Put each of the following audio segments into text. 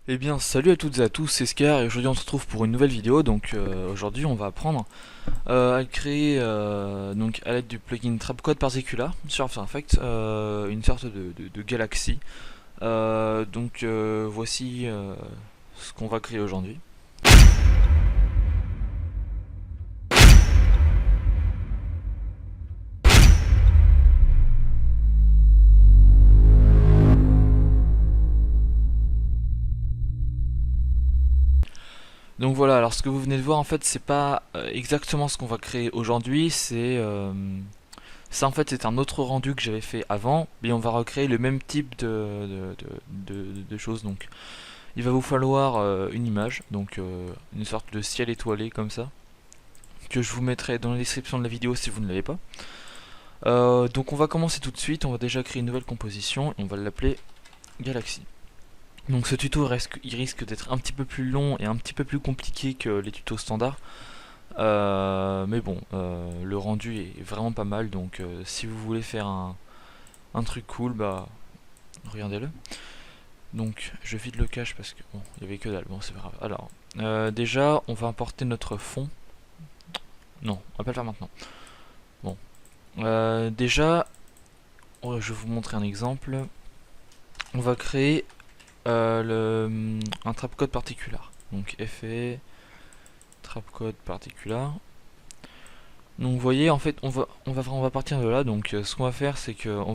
Eh bien salut à toutes et à tous, c'est Scar et aujourd'hui on se retrouve pour une nouvelle vidéo. Donc aujourd'hui on va apprendre à créer donc à l'aide du plugin Trapcode Particular sur After Effects une sorte de galaxie. Voici ce qu'on va créer aujourd'hui. Donc voilà, alors ce que vous venez de voir en fait c'est pas exactement ce qu'on va créer aujourd'hui, ça en fait c'est un autre rendu que j'avais fait avant, mais on va recréer le même type de choses. Donc il va vous falloir une image, donc une sorte de ciel étoilé comme ça, que je vous mettrai dans la description de la vidéo si vous ne l'avez pas. Donc on va commencer tout de suite, on va déjà créer une nouvelle composition, et on va l'appeler Galaxy. Donc ce tuto il risque d'être un petit peu plus long et un petit peu plus compliqué que les tutos standards. Mais bon, le rendu est vraiment pas mal, donc si vous voulez faire un truc cool, bah regardez-le. Donc je vide le cache parce que bon, il y avait que dalle, bon c'est pas grave. Alors, déjà on va importer notre fond. Non, on va pas le faire maintenant. Bon, déjà, je vais vous montrer un exemple. On va créer un trapcode particular. Donc effet, trapcode particular. Donc vous voyez, en fait, on va partir de là. Donc ce qu'on va faire, c'est que on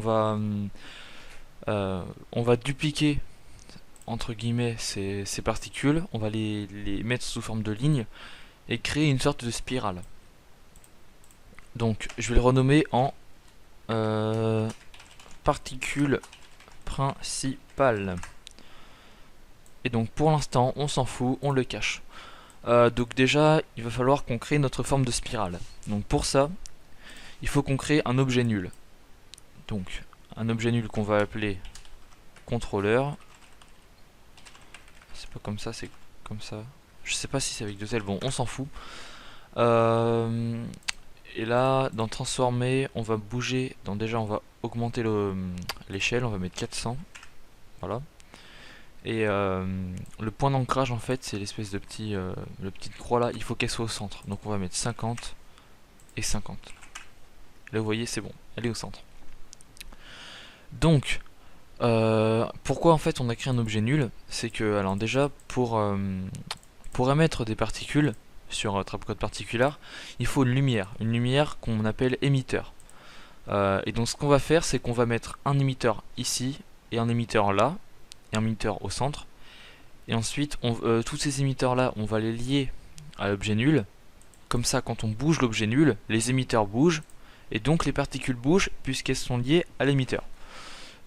va dupliquer entre guillemets ces particules. On va les mettre sous forme de ligne et créer une sorte de spirale. Donc je vais le renommer en particules principales. Et donc pour l'instant on s'en fout, on le cache. Donc déjà il va falloir qu'on crée notre forme de spirale. Donc pour ça il faut qu'on crée un objet nul. Donc un objet nul qu'on va appeler contrôleur. C'est pas comme ça, c'est comme ça. Je sais pas si c'est avec deux L, bon on s'en fout. Et là dans transformer on va bouger, donc déjà on va augmenter l'échelle, on va mettre 400. Voilà. Et le point d'ancrage en fait c'est l'espèce de le petite croix là, il faut qu'elle soit au centre. Donc on va mettre 50 et 50. Là vous voyez c'est bon, elle est au centre. Donc pourquoi en fait on a créé un objet nul? C'est que alors déjà pour émettre des particules sur Trapcode Particular, il faut une lumière qu'on appelle émetteur. Et donc ce qu'on va faire c'est qu'on va mettre un émetteur ici et un émetteur là et un émetteur au centre. Et ensuite, tous ces émetteurs-là, on va les lier à l'objet nul. Comme ça, quand on bouge l'objet nul, les émetteurs bougent, et donc les particules bougent puisqu'elles sont liées à l'émetteur.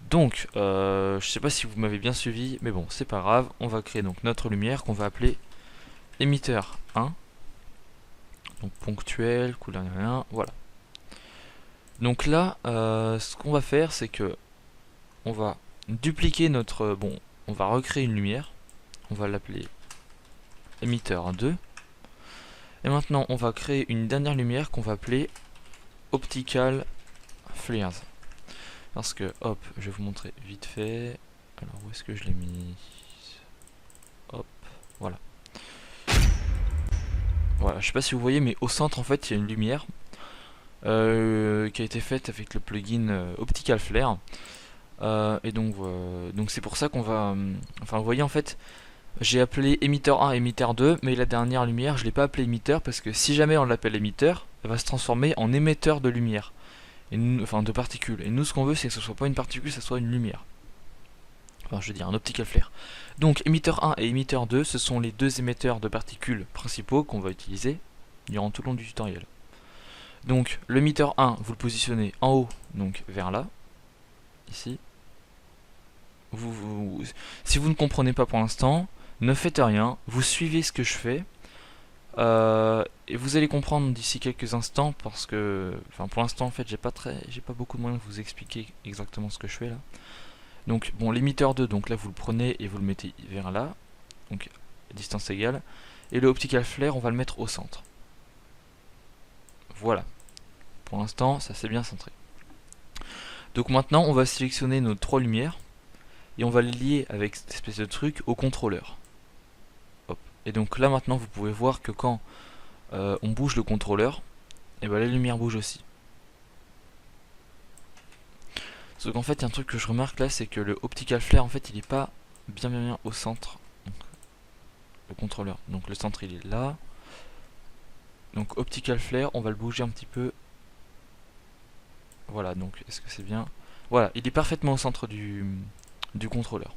Donc, je sais pas si vous m'avez bien suivi, mais bon, c'est pas grave. On va créer donc notre lumière qu'on va appeler émetteur 1. Donc ponctuel, couleur 1, voilà. Donc là, ce qu'on va faire, c'est que on va dupliquer notre... Bon, on va recréer une lumière. On va l'appeler émetteur 2. Et maintenant, on va créer une dernière lumière qu'on va appeler Optical Flares. Parce que, hop, je vais vous montrer vite fait. Alors, où est-ce que je l'ai mis? Hop, voilà. Voilà, je sais pas si vous voyez, mais au centre, en fait, il y a une lumière qui a été faite avec le plugin Optical Flare. Et donc c'est pour ça qu'on va... enfin, vous voyez, en fait, j'ai appelé émetteur 1 et émetteur 2, mais la dernière lumière, je l'ai pas appelée émetteur parce que si jamais on l'appelle émetteur, elle va se transformer en émetteur de lumière. Et nous, enfin de particules. Et nous, ce qu'on veut, c'est que ce soit pas une particule, ça soit une lumière. Enfin, je veux dire, un optical flare. Donc, émetteur 1 et émetteur 2, ce sont les deux émetteurs de particules principaux qu'on va utiliser durant tout le long du tutoriel. Donc, l'émetteur 1, vous le positionnez en haut, donc vers là, ici. Si vous ne comprenez pas pour l'instant, ne faites rien, vous suivez ce que je fais. Et vous allez comprendre d'ici quelques instants parce que, enfin pour l'instant en fait j'ai pas beaucoup de moyens de vous expliquer exactement ce que je fais là. Donc bon l'émetteur 2, donc là vous le prenez et vous le mettez vers là, donc à distance égale. Et le optical flare on va le mettre au centre. Voilà. Pour l'instant ça s'est bien centré. Donc maintenant on va sélectionner nos trois lumières et on va les lier avec cette espèce de truc au contrôleur. Hop. Et donc là maintenant vous pouvez voir que quand on bouge le contrôleur, et ben la lumière bouge aussi. Sauf qu'en fait il y a un truc que je remarque là, c'est que le optical flare en fait il est pas bien au centre. Donc, le contrôleur. Donc le centre il est là. Donc optical flare, on va le bouger un petit peu. Voilà, donc est-ce que c'est bien? Voilà, il est parfaitement au centre du contrôleur.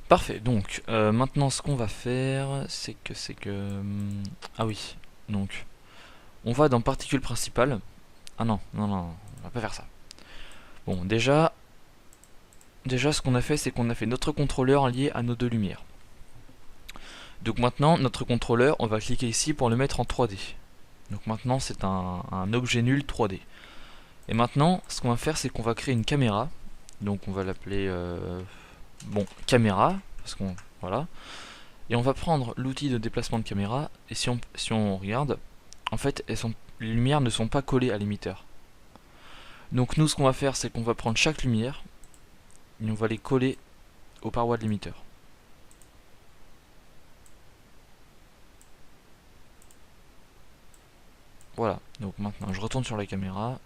Parfait, donc maintenant ce qu'on va faire, c'est que... ah oui, donc on va dans particules principales. Ah non, on va pas faire ça. Bon, déjà ce qu'on a fait, c'est qu'on a fait notre contrôleur lié à nos deux lumières. Donc maintenant, notre contrôleur, on va cliquer ici pour le mettre en 3D. Donc maintenant, c'est un objet nul 3D. Et maintenant, ce qu'on va faire, c'est qu'on va créer une caméra. Donc on va l'appeler bon, caméra, parce qu'on voilà. Et on va prendre l'outil de déplacement de caméra. Et si on regarde, en fait, les lumières ne sont pas collées à l'émetteur. Donc nous, ce qu'on va faire, c'est qu'on va prendre chaque lumière et on va les coller aux parois de l'émetteur. Voilà. Donc maintenant, je retourne sur la caméra.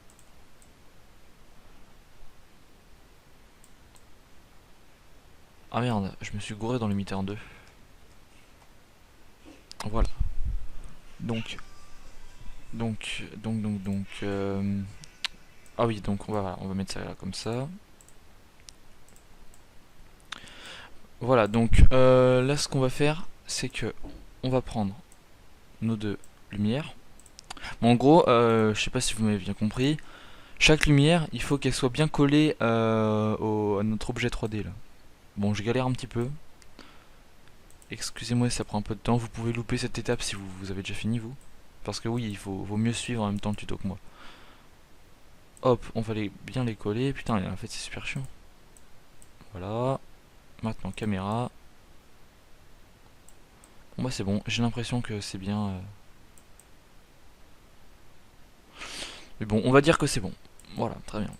Ah merde, je me suis gouré dans l'émetteur 2. Voilà. Donc, ah oui, donc on va mettre ça là comme ça. Voilà, donc là ce qu'on va faire, c'est que on va prendre nos deux lumières. Bon, en gros, je sais pas si vous m'avez bien compris. Chaque lumière, il faut qu'elle soit bien collée à notre objet 3D là. Bon, je galère un petit peu. Excusez-moi, ça prend un peu de temps. Vous pouvez louper cette étape si vous avez déjà fini, vous. Parce que oui, vaut mieux suivre en même temps le tuto que moi. Hop, on va bien les coller. Putain, en fait, c'est super chiant. Voilà. Maintenant, caméra. Bon, bah, c'est bon. J'ai l'impression que c'est bien. Mais bon, on va dire que c'est bon. Voilà, très bien.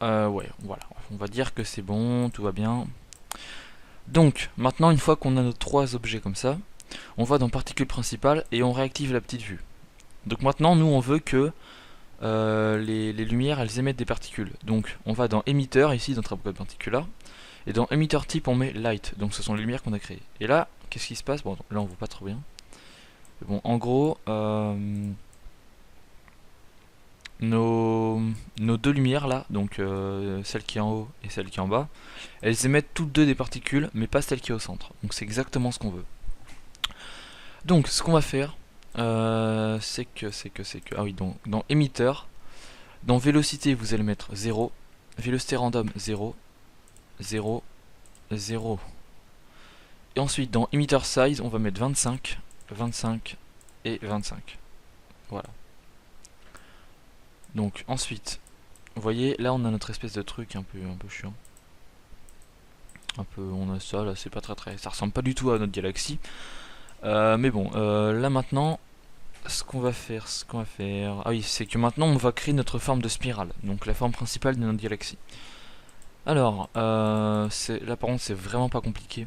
Ouais, voilà. On va dire que c'est bon, tout va bien. Donc, maintenant, une fois qu'on a nos trois objets comme ça, on va dans particules principales et on réactive la petite vue. Donc maintenant, nous, on veut que les lumières, elles émettent des particules. Donc, on va dans émetteur, ici, dans Trapcode Particular. Et dans émetteur type, on met light. Donc, ce sont les lumières qu'on a créées. Et là, qu'est-ce qui se passe? Bon, là, on voit pas trop bien. Mais bon, en gros, nos deux lumières là, donc celle qui est en haut et celle qui est en bas, elles émettent toutes deux des particules, mais pas celle qui est au centre. Donc c'est exactement ce qu'on veut. Donc ce qu'on va faire, c'est que... Ah oui, donc dans émetteur, dans vélocité vous allez mettre 0, vélocité random 0, 0, 0. Et ensuite dans émetteur size, on va mettre 25, 25 et 25. Voilà. Donc ensuite, vous voyez, là on a notre espèce de truc un peu chiant. On a ça, là c'est pas très... Ça ressemble pas du tout à notre galaxie. Mais bon, là maintenant, ce qu'on va faire... Ah oui, c'est que maintenant on va créer notre forme de spirale. Donc la forme principale de notre galaxie. Alors, là par contre c'est vraiment pas compliqué.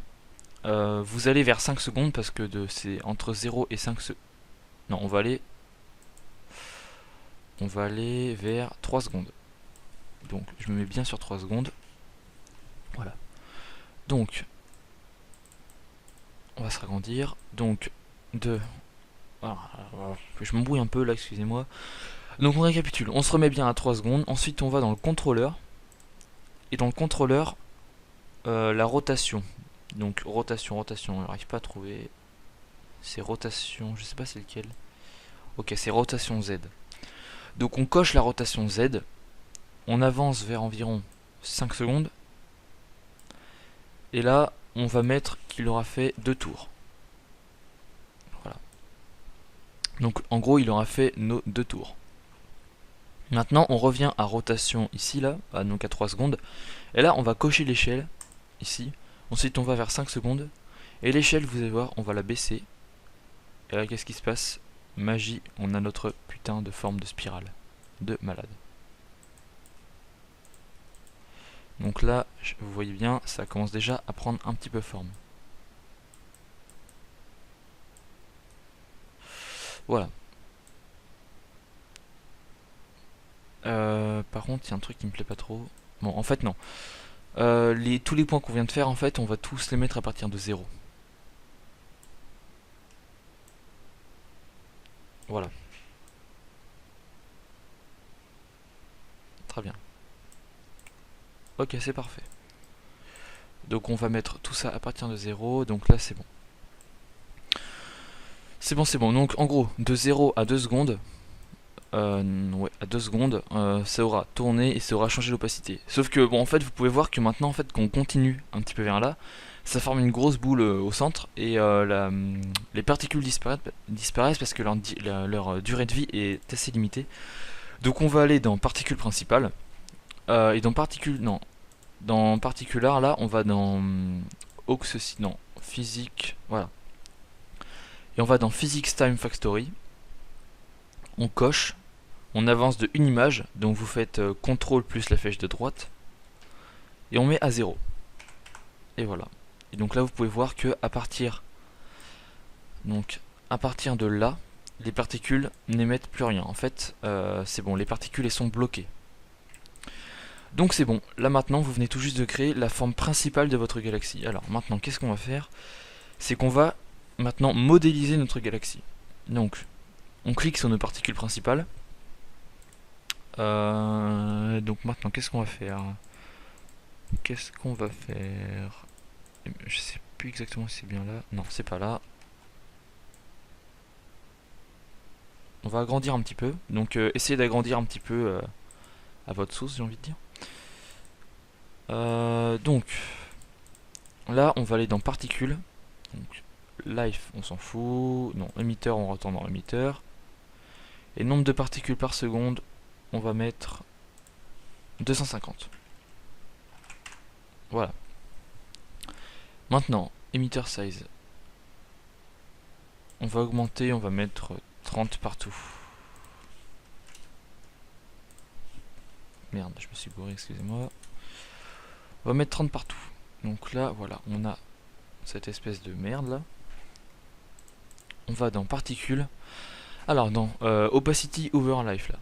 Vous allez vers 5 secondes parce que c'est entre 0 et 5 secondes. Non, on va aller vers 3 secondes. Donc je me mets bien sur 3 secondes. Voilà. Donc, on va se agrandir. Donc, voilà, je m'embrouille un peu là, excusez-moi. Donc on récapitule. On se remet bien à 3 secondes. Ensuite, on va dans le contrôleur. Et dans le contrôleur, la rotation. Donc, rotation. On n'arrive pas à trouver. C'est rotation, je sais pas c'est lequel. Ok, c'est rotation Z. Donc on coche la rotation Z. On avance vers environ 5 secondes. Et là, on va mettre qu'il aura fait 2 tours. Voilà. Donc en gros, il aura fait nos 2 tours. Maintenant, on revient à rotation ici, là, donc à 3 secondes. Et là, on va cocher l'échelle, ici. Ensuite, on va vers 5 secondes. Et l'échelle, vous allez voir, on va la baisser. Et là, qu'est-ce qui se passe? Magie, on a notre putain de forme de spirale. De malade. Donc là, vous voyez bien, ça commence déjà à prendre un petit peu forme. Voilà. Par contre, il y a un truc qui me plaît pas trop. Bon, en fait, non. Tous les points qu'on vient de faire, en fait, on va tous les mettre à partir de 0. Voilà. Très bien. Ok, c'est parfait. Donc on va mettre tout ça à partir de 0. Donc là, c'est bon. C'est bon, c'est bon. Donc en gros, de 0 à 2 secondes, ouais, à 2 secondes, ça aura tourné et ça aura changé l'opacité. Sauf que, bon, en fait, vous pouvez voir que maintenant, en fait, qu'on continue un petit peu vers là, ça forme une grosse boule au centre et les particules disparaissent parce que leur durée de vie est assez limitée. Donc on va aller dans particules principales et dans particules, non, dans particular là, on va dans non, physique, voilà. Et on va dans Physics Time Factory. On coche. On avance de une image, donc vous faites CTRL plus la flèche de droite, et on met à 0. Et voilà. Et donc là vous pouvez voir que à partir de là, les particules n'émettent plus rien. En fait, c'est bon, les particules elles sont bloquées. Donc c'est bon, là maintenant vous venez tout juste de créer la forme principale de votre galaxie. Alors maintenant qu'est-ce qu'on va faire? C'est qu'on va maintenant modéliser notre galaxie. Donc on clique sur nos particules principales. Donc maintenant, qu'est-ce qu'on va faire? Je sais plus exactement si c'est bien là. Non, c'est pas là. On va agrandir un petit peu. Donc essayez d'agrandir un petit peu à votre sauce, j'ai envie de dire. Donc là, on va aller dans particules. Donc life, on s'en fout. Non, émetteur, on retourne dans émetteur. Et nombre de particules par seconde, on va mettre 250. Voilà. Maintenant, emitter size. On va augmenter, on va mettre 30 partout. Merde, je me suis gouré, excusez-moi. On va mettre 30 partout. Donc là, voilà, on a cette espèce de merde là. On va dans particules. Alors, dans opacity over life là.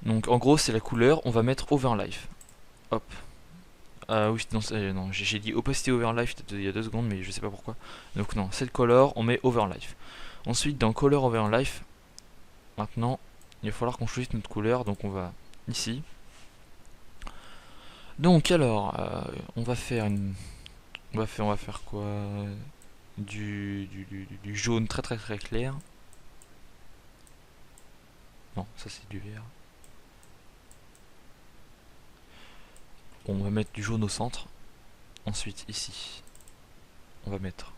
Donc en gros, c'est la couleur, on va mettre over life. Hop. Oui, non, j'ai dit opacity over life il y a 2 secondes, mais je sais pas pourquoi. Donc non, cette color, on met over life. Ensuite, dans color over life, maintenant, il va falloir qu'on choisisse notre couleur, donc on va ici. Donc alors, on va faire quoi? Du jaune très très très clair. Non, ça c'est du vert. On va mettre du jaune au centre. Ensuite ici, on va mettre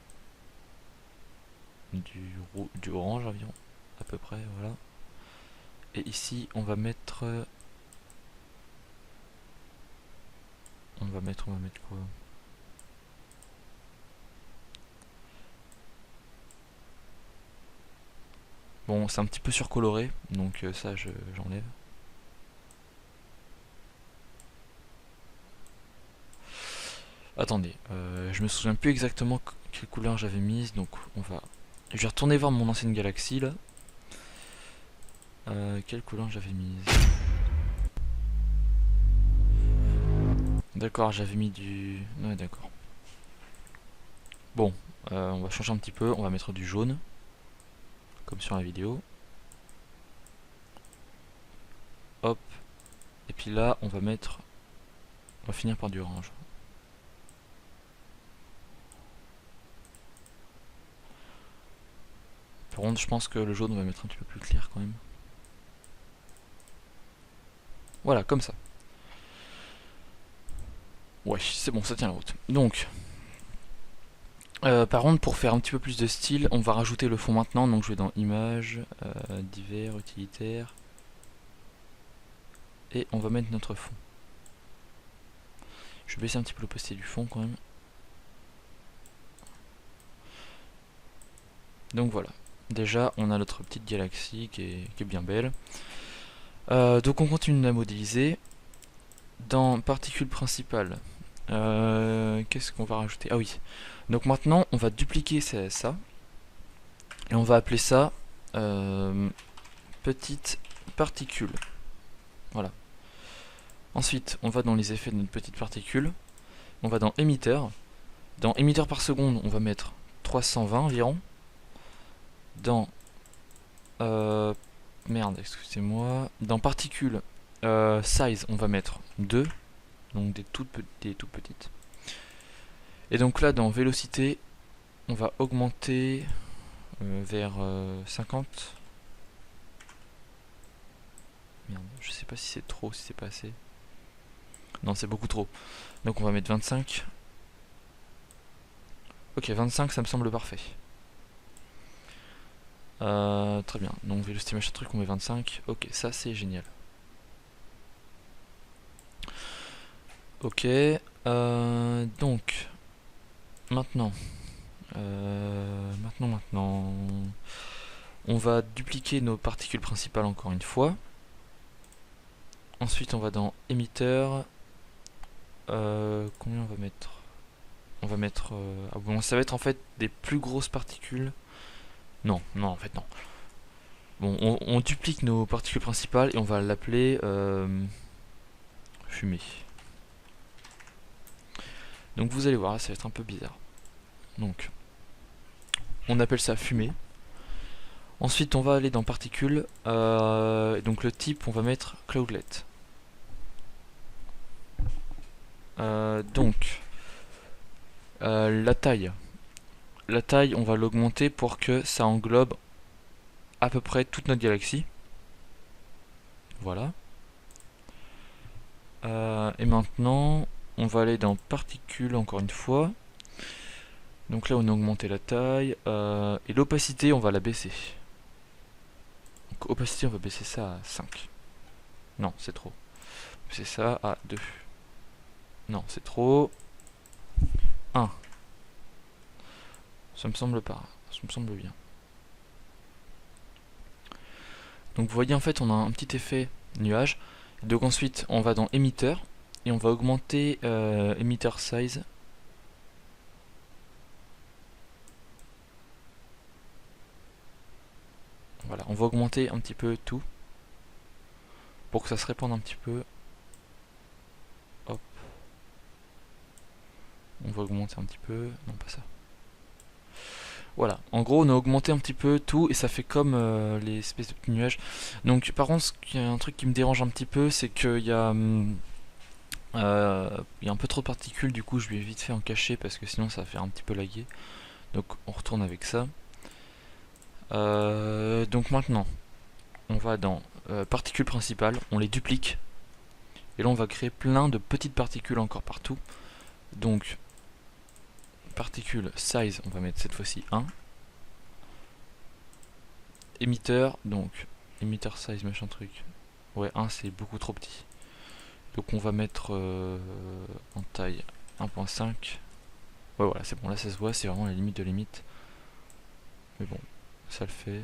du orange environ, à peu près, voilà. Et ici, on va mettre quoi? Bon, c'est un petit peu surcoloré, donc ça j'enlève. Attendez, je me souviens plus exactement quelle couleur j'avais mise, donc je vais retourner voir mon ancienne galaxie là. Quelle couleur j'avais mise? D'accord, j'avais mis du... Ouais, d'accord. Bon, on va changer un petit peu, on va mettre du jaune, comme sur la vidéo. Hop. Et puis là, on va finir par du orange. Par contre, je pense que le jaune, on va mettre un petit peu plus clair quand même. Voilà, comme ça. Ouais, c'est bon, ça tient la route. Donc, par contre, pour faire un petit peu plus de style, on va rajouter le fond maintenant. Donc, je vais dans Images, Divers, Utilitaires. Et on va mettre notre fond. Je vais baisser un petit peu l'opacité du fond quand même. Donc voilà. Déjà, on a notre petite galaxie qui est bien belle. Donc on continue de la modéliser. dans particules principales, qu'est-ce qu'on va rajouter? Ah oui. Donc maintenant, on va dupliquer ça et on va appeler ça petite particule. Voilà. Ensuite, on va dans les effets de notre petite particule. On va dans émetteur. Dans émetteur par seconde, on va mettre 320 environ. Dans merde, excusez-moi. Dans particules size, on va mettre 2. Donc des toutes petites. Et donc là, dans vélocité, on va augmenter vers 50. Merde, je sais pas si c'est trop, si c'est pas assez. Non, c'est beaucoup trop. Donc on va mettre 25. Ok, 25, ça me semble parfait. Très bien. Donc vélocité machin truc, on met 25. Ok, ça c'est génial. Ok. Donc maintenant, on va dupliquer nos particules principales encore une fois. Ensuite, on va dans émetteur. Combien on va mettre? On va mettre... ah bon, ça va être en fait des plus grosses particules. Non, en fait non. Bon, on duplique nos particules principales et on va l'appeler fumée. Donc vous allez voir, ça va être un peu bizarre. Donc, on appelle ça fumée. Ensuite, on va aller dans particules. Donc le type, on va mettre cloudlet. Donc, la taille. La taille, on va l'augmenter pour que ça englobe à peu près toute notre galaxie. Voilà. Et maintenant, on va aller dans particules encore une fois. Donc là, on a augmenté la taille. Et l'opacité, on va la baisser. Donc opacité, on va baisser ça à 5. Non, c'est trop. C'est ça à 2. Non, c'est trop. 1. Ça me semble pas. Ça me semble bien. Donc vous voyez, en fait, on a un petit effet nuage. Donc ensuite, on va dans émetteur. Et on va augmenter émetteur size. Voilà, on va augmenter un petit peu tout. Pour que ça se répande un petit peu. Hop. On va augmenter un petit peu. Non, pas ça. Voilà, en gros on a augmenté un petit peu tout et ça fait comme les espèces de petits nuages. Donc par contre, il y a un truc qui me dérange un petit peu, c'est qu'il y a un peu trop de particules, du coup je vais vite fait en cacher parce que sinon ça va faire un petit peu laguer. Donc on retourne avec ça. Donc maintenant, on va dans particules principales, on les duplique. Et là on va créer plein de petites particules encore partout. Donc particules size, on va mettre cette fois-ci 1. Émetteur, donc émetteur size machin truc. Ouais, 1 c'est beaucoup trop petit. Donc on va mettre en taille 1.5. Ouais, voilà, c'est bon, là ça se voit, c'est vraiment la limite de limite. Mais bon, ça le fait.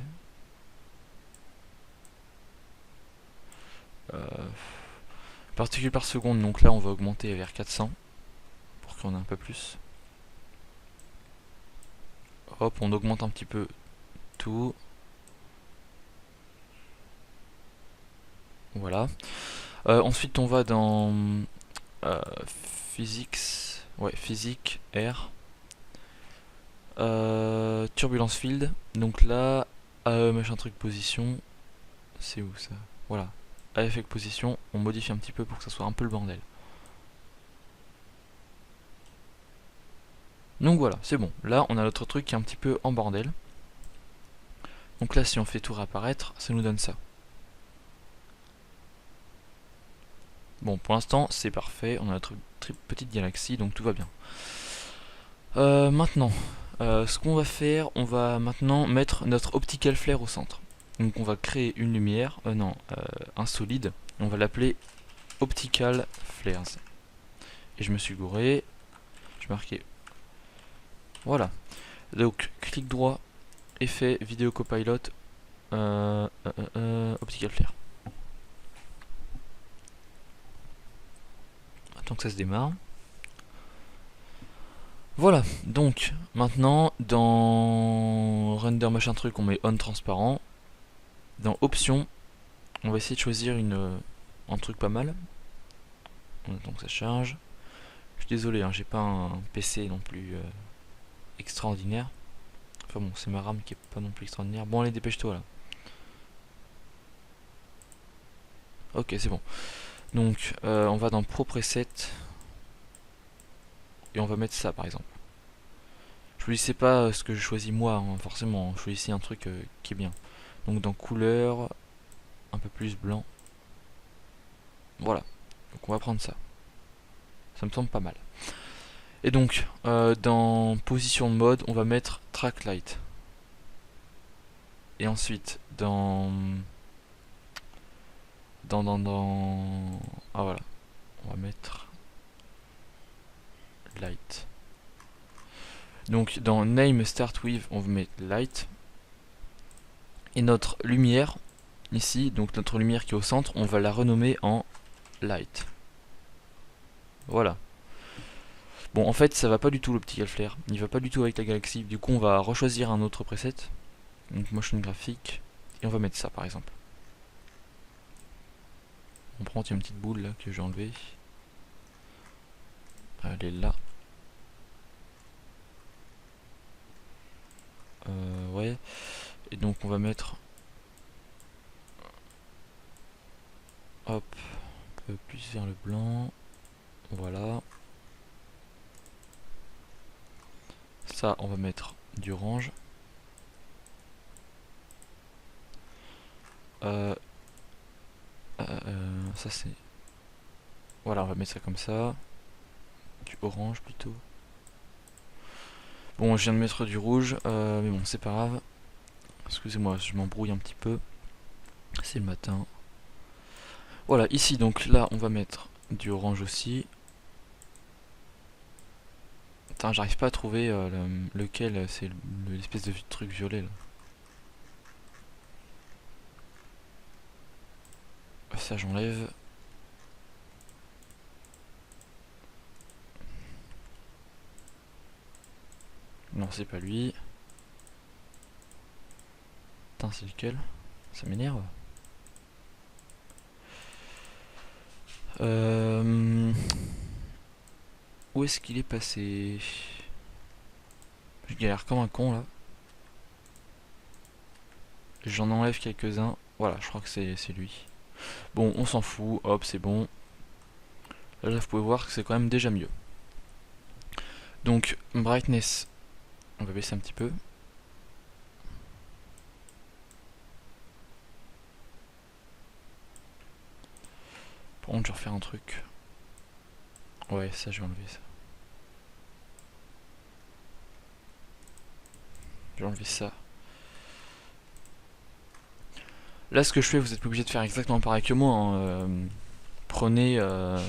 Particules par seconde, donc là on va augmenter vers 400 pour qu'on ait un peu plus. Hop, on augmente un petit peu tout. Voilà. Ensuite on va dans physics, ouais, physique, R, turbulence field. Donc là, machin truc position, c'est où ça? Voilà. À effet position, on modifie un petit peu pour que ça soit un peu le bordel. Donc voilà, c'est bon. Là, on a notre truc qui est un petit peu en bordel. Donc là, si on fait tout réapparaître, ça nous donne ça. Bon, pour l'instant, c'est parfait. On a notre petite galaxie, donc tout va bien. Maintenant, ce qu'on va faire, on va maintenant mettre notre optical flare au centre. Donc on va créer une lumière, un solide. On va l'appeler optical flares. Et je me suis gouré. Je marquais. Voilà. Donc clic droit, effet, vidéo copilot, optical flare. tant que ça se démarre. Voilà, donc maintenant dans render machin truc on met on transparent. Dans options, on va essayer de choisir un truc pas mal. Donc ça charge. Je suis désolé, hein, j'ai pas un PC non plus extraordinaire. Enfin bon, c'est ma RAM qui est pas non plus extraordinaire. Bon allez, dépêche-toi là. Ok, c'est bon. Donc on va dans Pro Preset et on va mettre ça par exemple. Choisissez pas ce que je choisis moi, hein, forcément. Choisissez un truc qui est bien. Donc dans couleur, un peu plus blanc. Voilà. Donc on va prendre ça. Ça me semble pas mal. Et donc dans position de mode, on va mettre track light. Et ensuite ah voilà, on va mettre light. Donc dans name start with, on va mettre light. Et notre lumière ici, donc notre lumière qui est au centre, on va la renommer en light. Voilà. Bon, en fait, ça va pas du tout l'optical flare, il va pas du tout avec la galaxie. Du coup, on va rechoisir un autre preset. Donc motion graphique, et on va mettre ça par exemple. On prend une petite boule là que j'ai enlevée. Elle est là. Ouais. Et donc on va mettre, hop, un peu plus vers le blanc. Voilà. Ça, on va mettre du orange. Ça c'est... Voilà, on va mettre ça comme ça. Du orange plutôt. Bon, je viens de mettre du rouge, mais bon, c'est pas grave. Excusez-moi, je m'embrouille un petit peu. C'est le matin. Voilà, ici, donc là, on va mettre du orange aussi. Putain, j'arrive pas à trouver lequel c'est l'espèce de truc violet là. Ça, j'enlève. Non, c'est pas lui. Putain, c'est lequel? Ça m'énerve. Où est-ce qu'il est passé? Je galère comme un con là. J'en enlève quelques-uns. Voilà, je crois que c'est lui. Bon, on s'en fout. Hop, c'est bon. Là, vous pouvez voir que c'est quand même déjà mieux. Donc, brightness, on va baisser un petit peu. Par contre, je vais refaire un truc. Ouais, ça, je vais enlever ça. Je vais enlever ça. Là, ce que je fais, vous êtes pas obligé de faire exactement pareil que moi. Hein. Prenez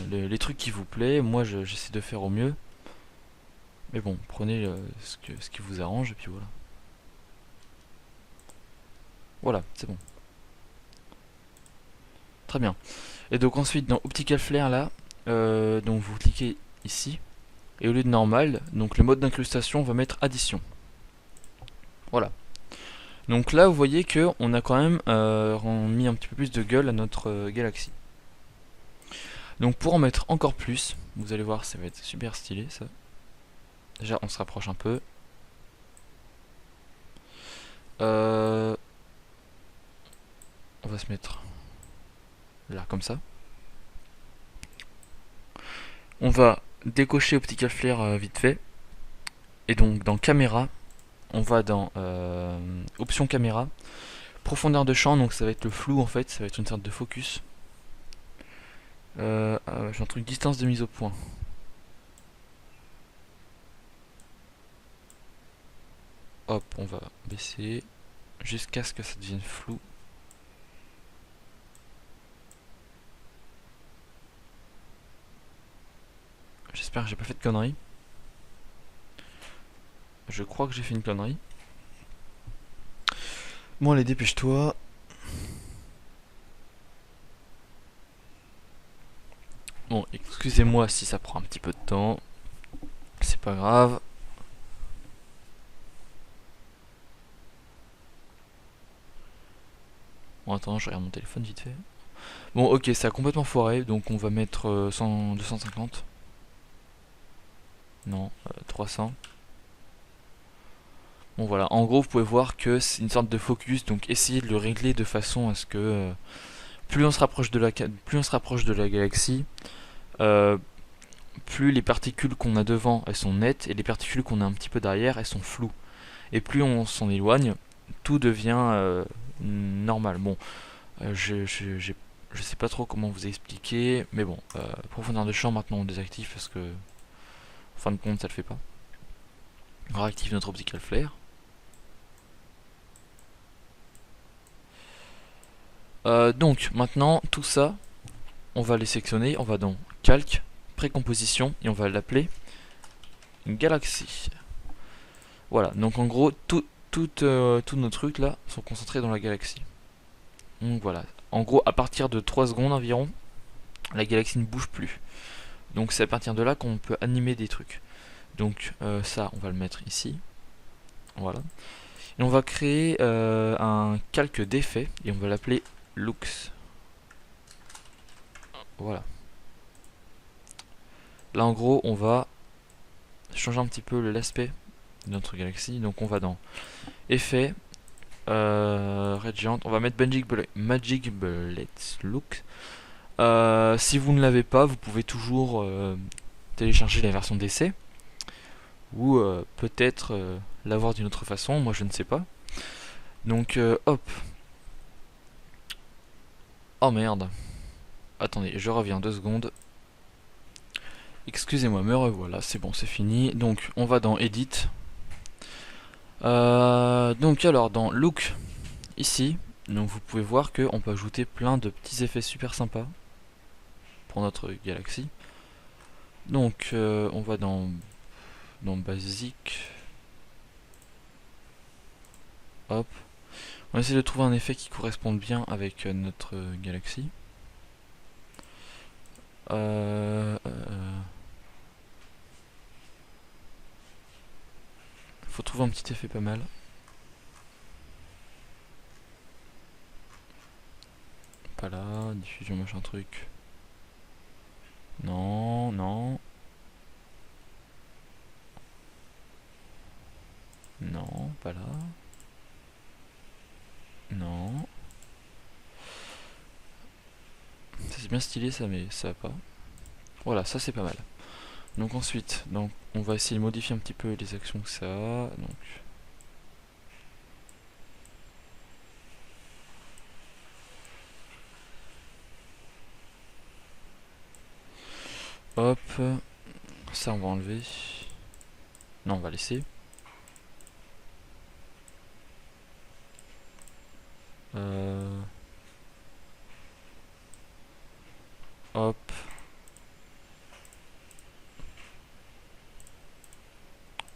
les trucs qui vous plaît. Moi, j'essaie de faire au mieux. Mais bon, prenez ce qui vous arrange et puis voilà. Voilà, c'est bon. Très bien. Et donc ensuite, dans Optical Flare, là, donc vous cliquez ici. Et au lieu de normal, donc le mode d'incrustation, on va mettre addition. Voilà. Donc là, vous voyez que on a quand même mis un petit peu plus de gueule à notre galaxie. Donc pour en mettre encore plus, vous allez voir, ça va être super stylé ça. Déjà, on se rapproche un peu. On va se mettre là, comme ça. On va décocher Optical Flare vite fait. Et donc dans caméra, on va dans option caméra. Profondeur de champ, donc ça va être le flou en fait, ça va être une sorte de focus. J'ai un truc distance de mise au point. Hop, on va baisser jusqu'à ce que ça devienne flou. J'espère que j'ai pas fait de conneries. Je crois que j'ai fait une connerie. Bon allez, dépêche-toi. Bon, excusez-moi si ça prend un petit peu de temps. C'est pas grave. Bon, attends, je regarde mon téléphone vite fait. Bon, ok, ça a complètement foiré, donc on va mettre 250. Non, 300. Bon, voilà. En gros, vous pouvez voir que c'est une sorte de focus, donc essayez de le régler de façon à ce que plus on se rapproche de la galaxie, euh, plus les particules qu'on a devant, elles sont nettes, et les particules qu'on a un petit peu derrière, elles sont floues. Et plus on s'en éloigne, tout devient normal. Bon, je sais pas trop comment vous expliquer, mais bon, profondeur de champ maintenant on désactive parce que en fin de compte ça le fait pas. On réactive notre optical flare. Donc maintenant tout ça, on va les sectionner, on va dans calque, précomposition et on va l'appeler galaxie. Voilà, donc en gros tous nos trucs là sont concentrés dans la galaxie. Donc voilà, en gros à partir de 3 secondes environ, la galaxie ne bouge plus. Donc c'est à partir de là qu'on peut animer des trucs. Donc ça, on va le mettre ici. Voilà. Et on va créer un calque d'effet et on va l'appeler Lux. Voilà. Là en gros, on va changer un petit peu l'aspect de notre galaxie. Donc on va dans Effet, Radiant. On va mettre Magic Bullet Lux. Si vous ne l'avez pas, vous pouvez toujours télécharger la version d'essai. Ou peut-être l'avoir d'une autre façon, moi je ne sais pas. Donc hop. Oh merde. Attendez, je reviens 2 secondes. Excusez-moi, me revoilà, c'est bon, c'est fini. Donc on va dans Edit. Donc alors dans Look, ici, donc vous pouvez voir qu'on peut ajouter plein de petits effets super sympas pour notre galaxie. Donc on va dans Basic. Hop. On essaie de trouver un effet qui corresponde bien avec notre galaxie. Faut trouver un petit effet pas mal. Pas là, diffusion machin truc. Non, non. Non, pas là. Non. C'est bien stylé ça, mais ça va pas. Voilà, ça c'est pas mal. Donc ensuite, donc on va essayer de modifier un petit peu les actions que ça a. Donc hop, ça on va enlever. Non, on va laisser. Hop.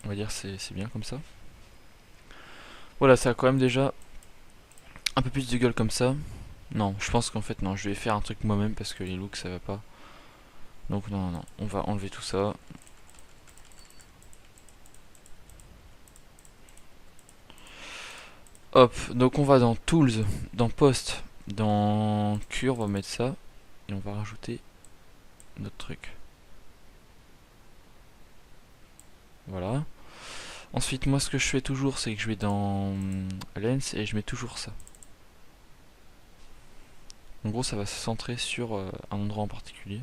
On va dire c'est bien comme ça. Voilà, ça a quand même déjà un peu plus de gueule comme ça. Non, je pense qu'en fait non, je vais faire un truc moi-même parce que les looks ça va pas. Donc non, non, non, on va enlever tout ça. Hop, donc on va dans Tools, dans Post, dans Cure, on va mettre ça. Et on va rajouter notre truc. Voilà. Ensuite, moi ce que je fais toujours, c'est que je vais dans Lens et je mets toujours ça. En gros, ça va se centrer sur un endroit en particulier.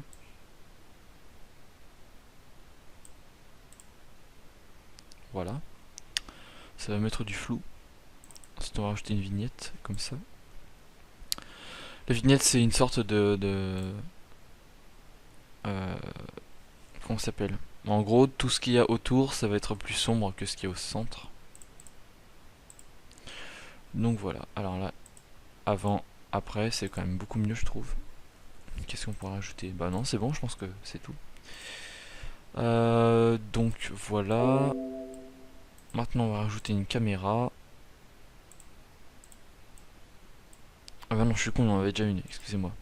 Voilà. Ça va mettre du flou. Ensuite, on va rajouter une vignette, comme ça. La vignette, c'est une sorte comment ça s'appelle? En gros, tout ce qu'il y a autour, ça va être plus sombre que ce qu'il y a au centre. Donc voilà. Alors là, avant, après, c'est quand même beaucoup mieux, je trouve. Qu'est-ce qu'on pourrait rajouter? Bah non, c'est bon, je pense que c'est tout. Donc voilà. Maintenant, on va rajouter une caméra. Ah bah non, je suis con, on en avait déjà une, excusez-moi.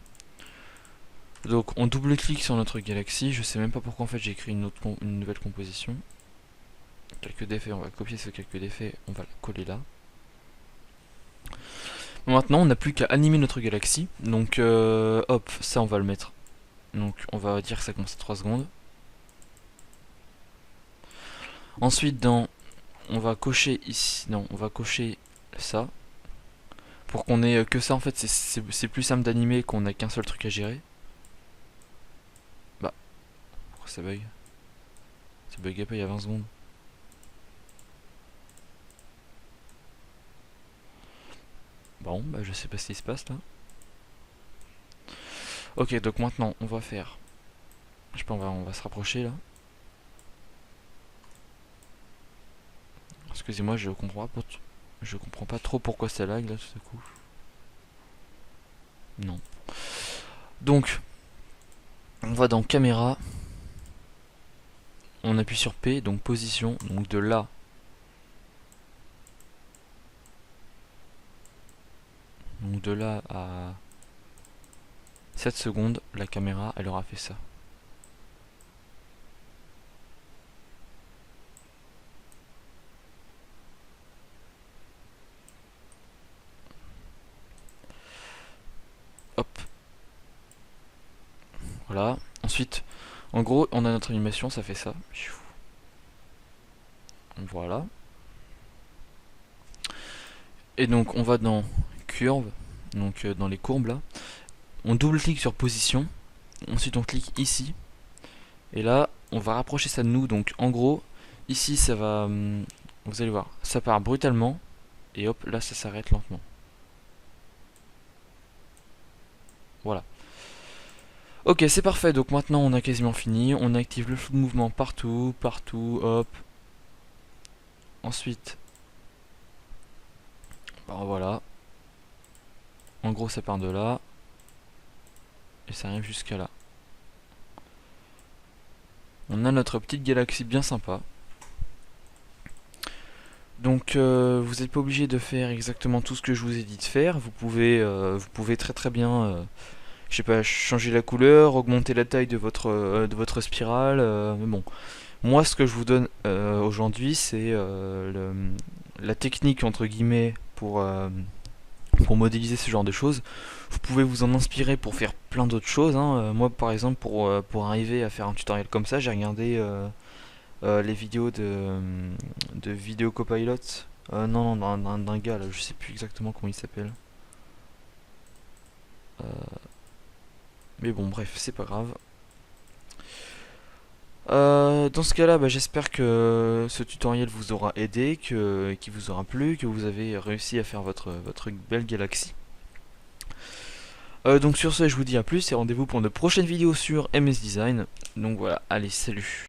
Donc on double-clique sur notre galaxie. Je sais même pas pourquoi en fait j'ai écrit une nouvelle composition. Calcul d'effet, on va copier ce calcul d'effet, on va le coller là. Bon, maintenant on n'a plus qu'à animer notre galaxie. Donc hop, ça on va le mettre. Donc on va dire que ça commence à 3 secondes. Ensuite on va cocher ici, non, on va cocher ça. Pour qu'on ait que ça en fait, c'est plus simple d'animer qu'on a qu'un seul truc à gérer. Bah, pourquoi ça bug? Ça buguait pas il y a 20 secondes. Bon, bah je sais pas ce qui se passe là. Ok, donc maintenant on va faire... Je sais pas, on va se rapprocher là. Excusez-moi, je comprends pas trop pourquoi ça lag là tout à coup. Non. Donc, on va dans caméra. On appuie sur P, donc position, donc de là. Donc de là à 7 secondes, la caméra, elle aura fait ça. Hop. Voilà. Ensuite, en gros, on a notre animation, ça fait ça. Voilà. Et donc, on va dans curve, donc dans les courbes là. On double-clique sur position. Ensuite, on clique ici. Et là, on va rapprocher ça de nous. Donc, en gros, ici, ça va... vous allez voir, ça part brutalement. Et hop, là, ça s'arrête lentement. Voilà. Ok, c'est parfait. Donc maintenant, on a quasiment fini. On active le flou de mouvement partout, partout, hop. Ensuite, ben voilà. En gros, ça part de là. Et ça arrive jusqu'à là. On a notre petite galaxie bien sympa. Donc vous n'êtes pas obligé de faire exactement tout ce que je vous ai dit de faire. Vous pouvez très bien, je sais pas, changer la couleur, augmenter la taille de votre spirale. Mais bon, moi ce que je vous donne aujourd'hui, c'est la technique entre guillemets pour modéliser ce genre de choses. Vous pouvez vous en inspirer pour faire plein d'autres choses. Hein. Moi par exemple, pour arriver à faire un tutoriel comme ça, j'ai regardé les vidéos de Vidéo Copilot. Non, d'un gars là, je sais plus exactement comment il s'appelle. Mais bon, bref, c'est pas grave. Dans ce cas là, bah, j'espère que ce tutoriel vous aura aidé, qu'il vous aura plu, que vous avez réussi à faire votre belle galaxie. Donc sur ce, je vous dis à plus et rendez-vous pour de prochaines vidéos sur MS Design. Donc voilà, allez, salut.